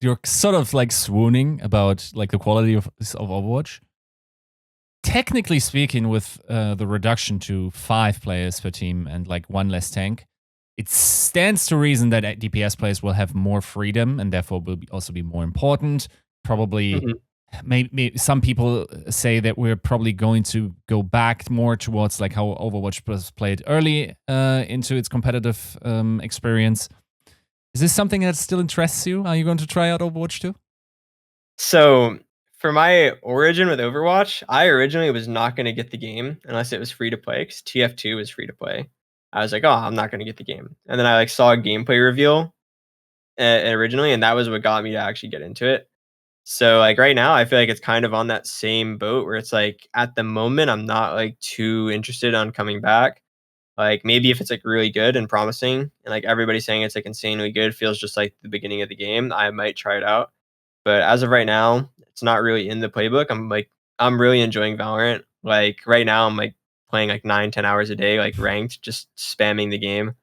you're sort of like swooning about like the quality of Overwatch. Technically speaking, with the reduction to 5 players per team and like 1 less tank, it stands to reason that DPS players will have more freedom and therefore will also be more important. Probably, maybe some people say that we're probably going to go back more towards like how Overwatch was played early into its competitive experience. Is this something that still interests you? Are you going to try out Overwatch 2? So for my origin with Overwatch, I originally was not going to get the game unless it was free to play, because TF2 was free to play. I was like, oh, I'm not going to get the game. And then I like saw a gameplay reveal originally, and that was what got me to actually get into it. So like right now, I feel like it's kind of on that same boat where it's like at the moment, I'm not like too interested on coming back. Like maybe if it's like really good and promising and like everybody's saying it's like insanely good, feels just like the beginning of the game, I might try it out. But as of right now, it's not really in the playbook. I'm really enjoying Valorant. Like right now I'm like playing like 9-10 hours a day, like ranked, just spamming the game.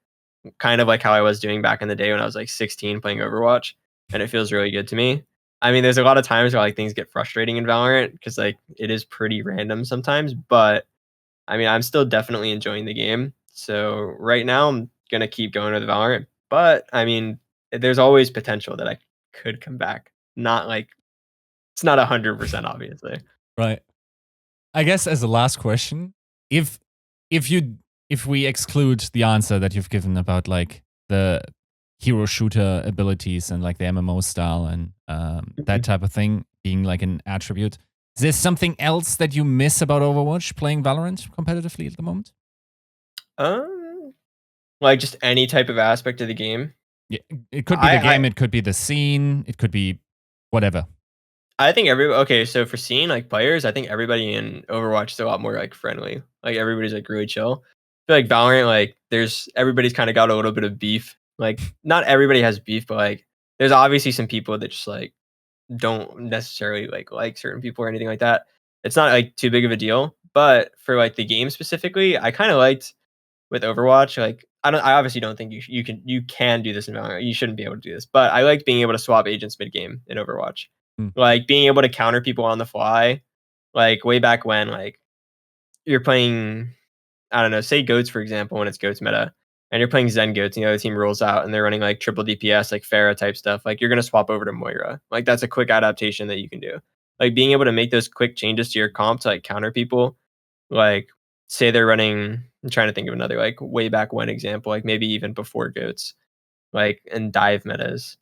Kind of like how I was doing back in the day when I was like 16 playing Overwatch, and it feels really good to me. I mean, there's a lot of times where like things get frustrating in Valorant because like it is pretty random sometimes, but I mean, I'm still definitely enjoying the game. So right now I'm gonna keep going with Valorant. But I mean, there's always potential that I could come back. Not like it's not 100% obviously. Right. I guess as a last question, if we exclude the answer that you've given about like the hero shooter abilities and like the MMO style and that type of thing being like an attribute, is there something else that you miss about Overwatch playing Valorant competitively at the moment? Like just any type of aspect of the game. Yeah, it could be the game, it could be the scene, it could be whatever. I think okay, so for scene like players, I think everybody in Overwatch is a lot more like friendly. Like everybody's like really chill. I feel like Valorant, like everybody's kind of got a little bit of beef. Like not everybody has beef, but like there's obviously some people that just like don't necessarily like certain people or anything like that. It's not like too big of a deal. But for like the game specifically, I kind of liked with Overwatch. Like I obviously don't think you can do this in Valorant. You shouldn't be able to do this, but I like being able to swap agents mid game in Overwatch. Like being able to counter people on the fly. Like way back when, like you're playing, I don't know, say goats for example, when it's goats meta, and you're playing Zen goats, and the other team rolls out and they're running like triple DPS, like Pharah type stuff. Like you're gonna swap over to Moira. Like that's a quick adaptation that you can do. Like being able to make those quick changes to your comp to like counter people. Like say they're running. I'm trying to think of another like way back when example, like maybe even before goats, like in dive metas.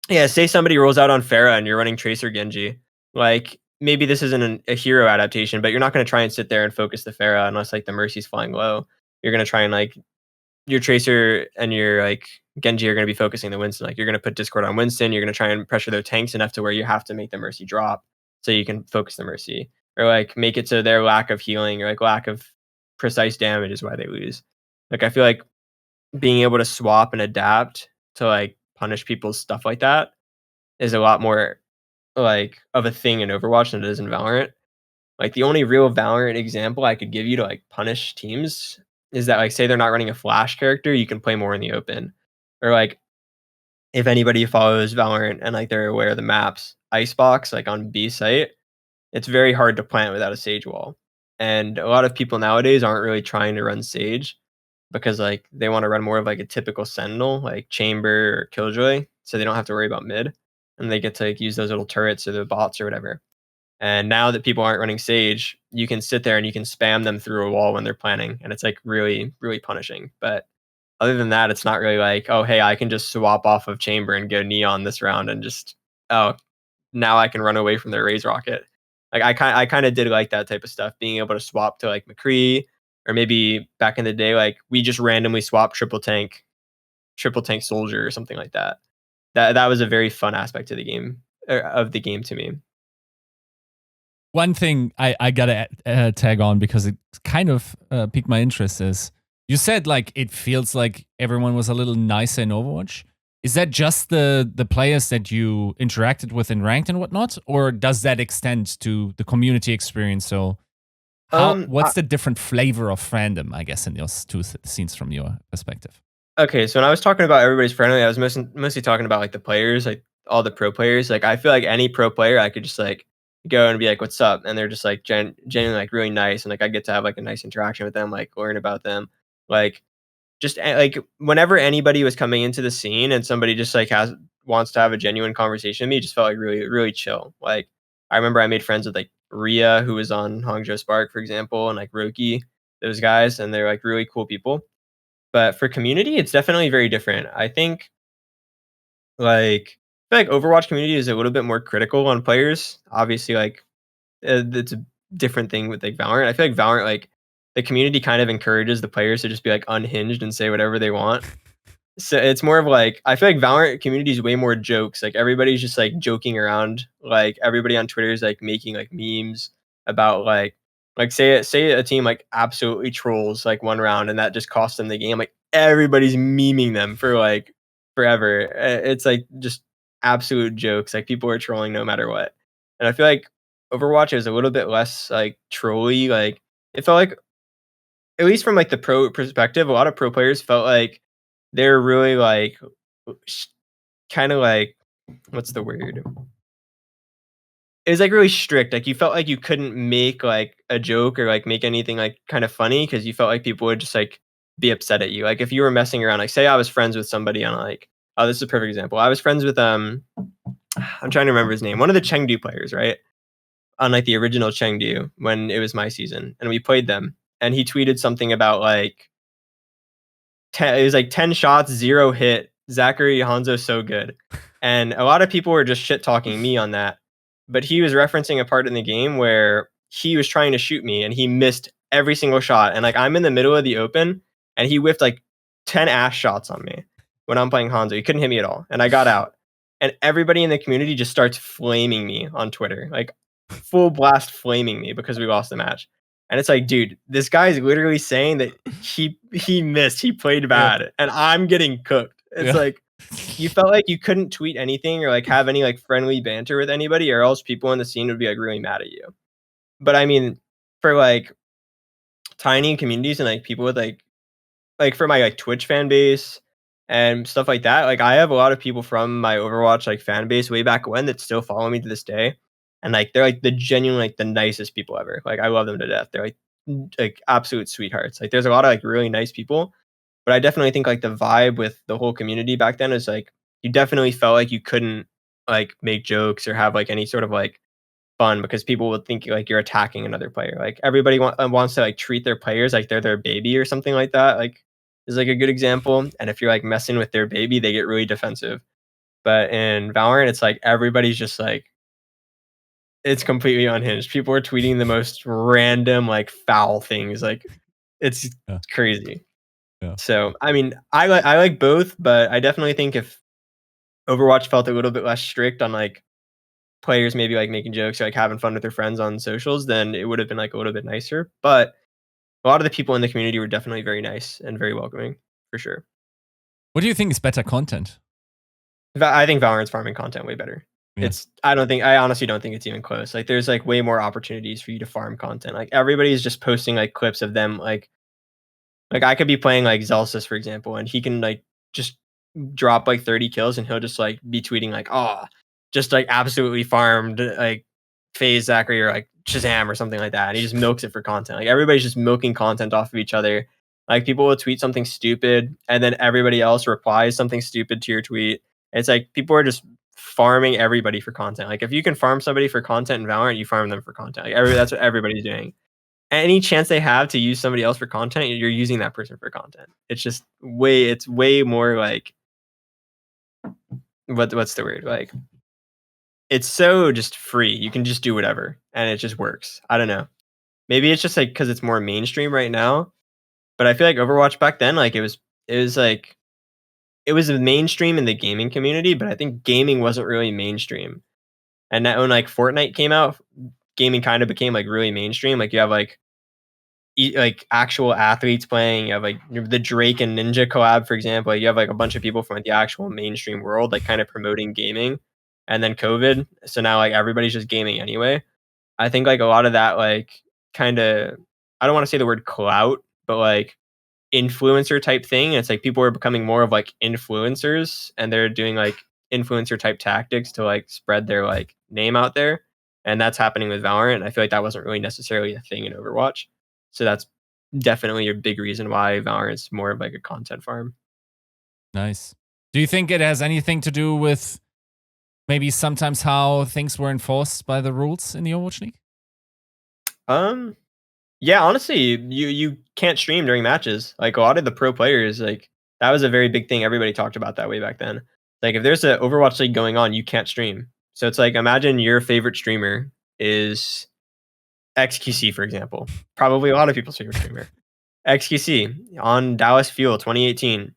Yeah, say somebody rolls out on Pharah and you're running Tracer Genji. Like maybe this isn't a hero adaptation, but you're not going to try and sit there and focus the Pharah unless like the Mercy's flying low. You're going to try and like your Tracer and your like Genji are going to be focusing the Winston. Like you're going to put Discord on Winston. You're going to try and pressure their tanks enough to where you have to make the Mercy drop so you can focus the Mercy, or like make it so their lack of healing or like lack of precise damage is why they lose. Like I feel like being able to swap and adapt to like punish people's stuff like that is a lot more like of a thing in Overwatch than it is in Valorant. Like the only real Valorant example I could give you to like punish teams is that like say they're not running a flash character, you can play more in the open. Or like if anybody follows Valorant and like they're aware of the maps, Icebox like on B site, it's very hard to plant without a Sage wall. And a lot of people nowadays aren't really trying to run Sage because like they want to run more of like a typical Sentinel, like Chamber or Killjoy, so they don't have to worry about mid, and they get to like, use those little turrets or the bots or whatever. And now that people aren't running Sage, you can sit there and you can spam them through a wall when they're planning, and it's like really, really punishing. But other than that, it's not really like, oh, hey, I can just swap off of Chamber and go Neon this round and just, oh, now I can run away from their Raze Rocket. Like I kind of did like that type of stuff, being able to swap to like McCree, or maybe back in the day, like we just randomly swapped triple tank soldier or something like that. That was a very fun aspect of the game to me. One thing I gotta tag on because it kind of piqued my interest is you said like it feels like everyone was a little nicer in Overwatch. Is that just the players that you interacted with in ranked and whatnot, or does that extend to the community experience? So, what's the different flavor of fandom, I guess, in those two scenes from your perspective? Okay, so when I was talking about everybody's friendly, I was mostly talking about like the players. all the pro players. Like, I feel like any pro player, I could just like go and be like, "What's up?" And they're just like genuinely like really nice, and like I get to have like a nice interaction with them, like learn about them, like just like whenever anybody was coming into the scene and somebody just like has wants to have a genuine conversation with me, it just felt like really chill. Like I remember I made friends with like Ria, who was on Hangzhou Spark, for example, and like Roki, those guys, and they're like really cool people. But for community, it's definitely very different. I think like I feel like Overwatch community is a little bit more critical on players. Obviously, like it's a different thing with like Valorant. I feel like Valorant, like the community kind of encourages the players to just be like unhinged and say whatever they want. So it's more of like I feel like Valorant community is way more jokes. Like everybody's just like joking around. Like everybody on Twitter is like making like memes about like say a team like absolutely trolls like one round and that just costs them the game. Like everybody's memeing them for like forever. It's like just absolute jokes. Like people are trolling no matter what. And I feel like Overwatch is a little bit less like trolly. Like it felt like at least from like the pro perspective, a lot of pro players felt like they're really like kind of like what's the word? It was like really strict. Like you felt like you couldn't make like a joke or like make anything like kind of funny because you felt like people would just like be upset at you. Like if you were messing around, like say I was friends with somebody on like this is a perfect example. I was friends with I'm trying to remember his name. One of the Chengdu players, right? On like the original Chengdu when it was my season, and we played them. And he tweeted something about like it was like 10 shots, 0 hit. ZachaREEE Hanzo so good. And a lot of people were just shit talking me on that. But he was referencing a part in the game where he was trying to shoot me and he missed every single shot. And like I'm in the middle of the open and he whiffed like 10 ass shots on me when I'm playing Hanzo. He couldn't hit me at all. And I got out. And everybody in the community just starts flaming me on Twitter. Like full blast flaming me because we lost the match. And it's like, dude, this guy's literally saying that he missed, he played Yeah. bad, and I'm getting cooked. It's Yeah. like you felt like you couldn't tweet anything or like have any like friendly banter with anybody, or else people in the scene would be like really mad at you. But I mean, for like tiny communities and like people with like for my like Twitch fan base and stuff like that, like I have a lot of people from my Overwatch like fan base way back when that still follow me to this day. And like they're like the genuine like the nicest people ever. Like I love them to death. They're like absolute sweethearts. Like there's a lot of like really nice people. But I definitely think like the vibe with the whole community back then is like you definitely felt like you couldn't like make jokes or have like any sort of like fun because people would think like you're attacking another player. Like everybody wants to like treat their players like they're their baby or something like that. Like is like a good example. And if you're like messing with their baby, they get really defensive. But in Valorant, it's like everybody's just like it's completely unhinged. People are tweeting the most random like foul things. Like it's Yeah. crazy. Yeah. So I mean, I like both, but I definitely think if Overwatch felt a little bit less strict on like players maybe like making jokes or like having fun with their friends on socials, then it would have been like a little bit nicer. But a lot of the people in the community were definitely very nice and very welcoming for sure. What do you think is better content? I think Valorant's farming content way better. Yeah. I honestly don't think it's even close. Like there's like way more opportunities for you to farm content. Like everybody's just posting like clips of them like I could be playing like Zelsis, for example, and he can like just drop like 30 kills and he'll just like be tweeting like, oh, just like absolutely farmed like FaZe ZachaREEE or like Shazam or something like that. And he just milks it for content. Like everybody's just milking content off of each other. Like people will tweet something stupid and then everybody else replies something stupid to your tweet. It's like people are just farming everybody for content. Like if you can farm somebody for content in Valorant, you farm them for content. Like that's what everybody's doing. Any chance they have to use somebody else for content, you're using that person for content. It's just it's way more like what's the word? Like it's so just free. You can just do whatever and it just works. I don't know. Maybe it's just like because it's more mainstream right now. But I feel like Overwatch back then, like it was like it was mainstream in the gaming community, but I think gaming wasn't really mainstream. And that when like Fortnite came out, gaming kind of became like really mainstream. Like you have like actual athletes playing. You have like the Drake and Ninja collab, for example. Like, you have like a bunch of people from like, the actual mainstream world, like kind of promoting gaming. And then COVID, so now like everybody's just gaming anyway. I think like a lot of that like kind of I don't want to say the word clout, but like influencer type thing. It's like people are becoming more of like influencers, and they're doing like influencer type tactics to like spread their like name out there, and that's happening with Valorant. I feel like that wasn't really necessarily a thing in Overwatch, so that's definitely a big reason why Valorant's more of like a content farm. Nice. Do you think it has anything to do with maybe sometimes how things were enforced by the rules in the Overwatch League? Yeah, honestly, you can't stream during matches. Like a lot of the pro players, like that was a very big thing. Everybody talked about that way back then. Like if there's an Overwatch League going on, you can't stream. So it's like imagine your favorite streamer is XQC, for example. Probably a lot of people's favorite streamer. XQC on Dallas Fuel 2018.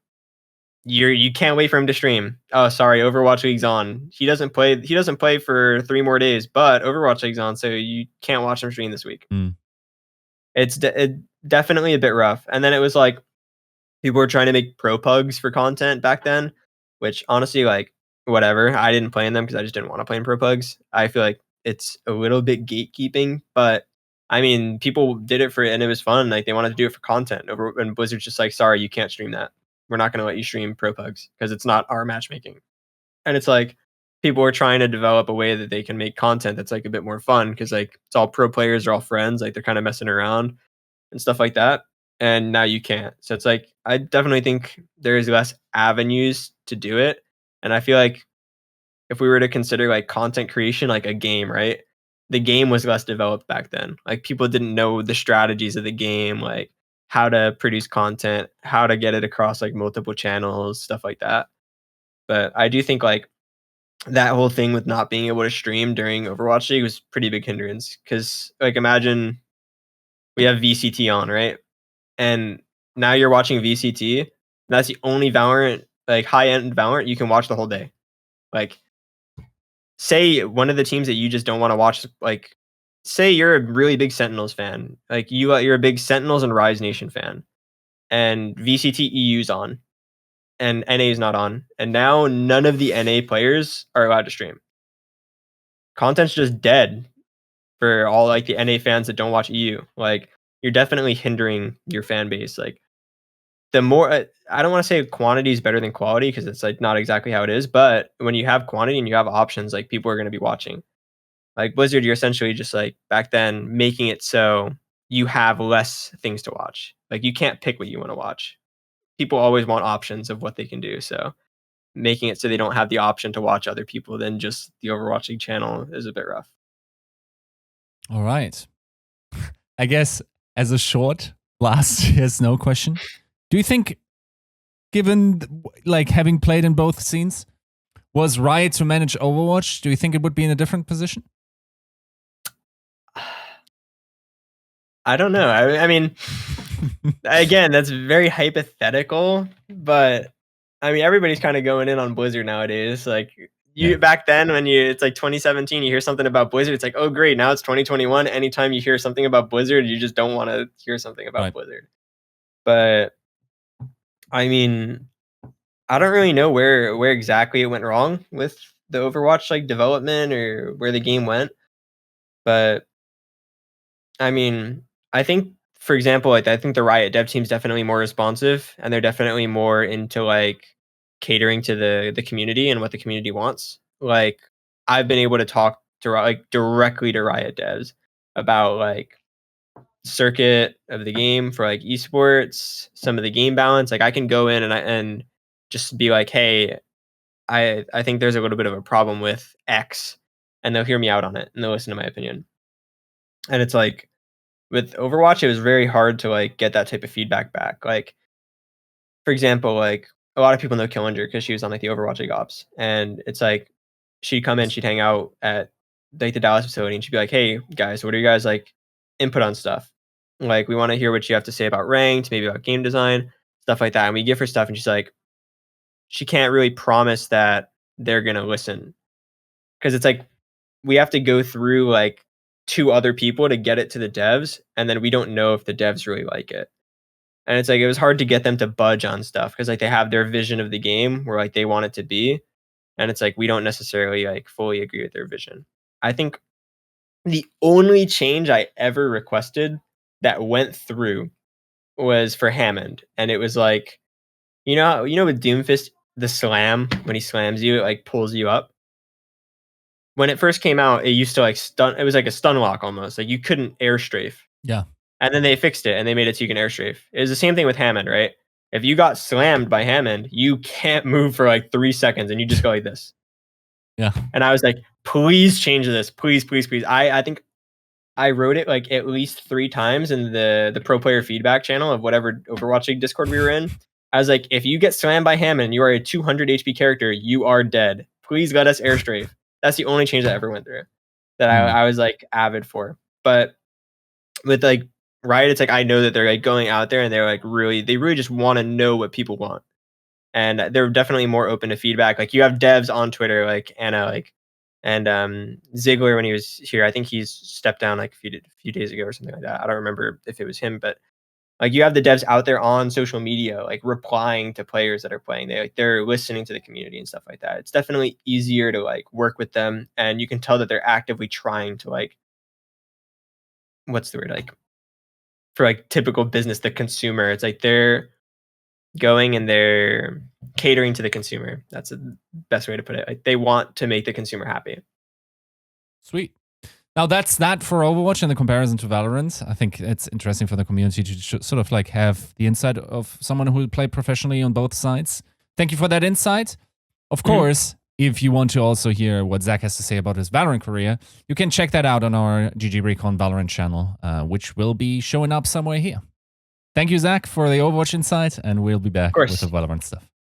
You can't wait for him to stream. Oh, sorry, Overwatch League's on. He doesn't play. He doesn't play for 3 more days, but Overwatch League's on, so you can't watch him stream this week. Mm. It's definitely a bit rough. And then it was like people were trying to make pro pugs for content back then, which honestly, like whatever. I didn't play in them because I just didn't want to play in pro pugs. I feel like it's a little bit gatekeeping, but I mean, people did it for it and it was fun. Like they wanted to do it for content. And Blizzard's just like, sorry, you can't stream that. We're not going to let you stream pro pugs because it's not our matchmaking. And it's like people are trying to develop a way that they can make content that's like a bit more fun because like it's all pro players, are all friends, like they're kind of messing around and stuff like that. And now you can't. So it's like I definitely think there's less avenues to do it. And I feel like if we were to consider like content creation like a game, right? The game was less developed back then. Like people didn't know the strategies of the game, like how to produce content, how to get it across like multiple channels, stuff like that. But I do think like that whole thing with not being able to stream during Overwatch League was pretty big hindrance because like imagine we have VCT on, right? And now you're watching VCT. That's the only Valorant, like high end Valorant, you can watch the whole day. Like, say one of the teams that you just don't want to watch, like, say you're a really big Sentinels fan, like you're a big Sentinels and Rise Nation fan, and VCT EU's on, and NA is not on, and now none of the NA players are allowed to stream. Content's just dead for all like the NA fans that don't watch EU. Like, you're definitely hindering your fan base. Like, the more I don't want to say quantity is better than quality because it's like not exactly how it is, but when you have quantity and you have options, like people are going to be watching. Like Blizzard, you're essentially just like back then making it so you have less things to watch. Like you can't pick what you want to watch. People always want options of what they can do. So making it so they don't have the option to watch other people than just the Overwatch League channel is a bit rough. All right. I guess as a short last yes no question, do you think, given like having played in both scenes, was Riot to manage Overwatch? Do you think it would be in a different position? I don't know. I mean, again, that's very hypothetical, but I mean, everybody's kind of going in on Blizzard nowadays. Like you back then when it's like 2017, you hear something about Blizzard, it's like, oh great, now it's 2021. Anytime you hear something about Blizzard, you just don't want to hear something about Blizzard. But I mean, I don't really know where exactly it went wrong with the Overwatch like development or where the game went. But I mean, I think, for example, like I think the Riot dev team's definitely more responsive, and they're definitely more into like catering to the community and what the community wants. Like I've been able to talk to like directly to Riot devs about like circuit of the game for like esports, some of the game balance. Like I can go in and just be like, hey, I think there's a little bit of a problem with X, and they'll hear me out on it and they'll listen to my opinion. And it's like with Overwatch, it was very hard to like get that type of feedback back. Like, for example, like a lot of people know Killinger because she was on like the Overwatch League ops, and it's like she'd come in, she'd hang out at like the Dallas facility, and she'd be like, "Hey guys, what are you guys like input on stuff? Like, we want to hear what you have to say about ranked, maybe about game design, stuff like that." And we give her stuff, and she's like, she can't really promise that they're gonna listen because it's like we have to go through like 2 other people to get it to the devs, and then we don't know if the devs really like it. And it's like it was hard to get them to budge on stuff because like they have their vision of the game where like they want it to be, and it's like we don't necessarily like fully agree with their vision. I think the only change I ever requested that went through was for Hammond, and it was like, with Doomfist the slam, when he slams you, it like pulls you up. When it first came out, it used to like stun. It was like a stun lock almost. Like you couldn't air strafe. Yeah. And then they fixed it and they made it so you can air strafe. It was the same thing with Hammond, right? If you got slammed by Hammond, you can't move for like 3 seconds and you just go like this. Yeah. And I was like, please change this. Please, please, please. I think I wrote it like at least 3 times in the pro player feedback channel of whatever Overwatch League Discord we were in. I was like, if you get slammed by Hammond, you are a 200 HP character. You are dead. Please let us air strafe. That's the only change that ever went through that I was like avid for. But with like Riot, it's like I know that they're like going out there and they're like they really just want to know what people want. And they're definitely more open to feedback. Like you have devs on Twitter, like Anna, like and Ziegler when he was here. I think he's stepped down like a few days ago or something like that. I don't remember if it was him, but like you have the devs out there on social media, like replying to players that are playing. They're listening to the community and stuff like that. It's definitely easier to like work with them, and you can tell that they're actively trying to like, what's the word, like for like typical business, the consumer. It's like they're going and they're catering to the consumer. That's the best way to put it. Like they want to make the consumer happy. Sweet. Now that's that for Overwatch and the comparison to Valorant. I think it's interesting for the community to sort of like have the insight of someone who played professionally on both sides. Thank you for that insight. Of course, if you want to also hear what Zach has to say about his Valorant career, you can check that out on our GGRecon Valorant channel, which will be showing up somewhere here. Thank you, Zach, for the Overwatch insight, and we'll be back with the Valorant stuff.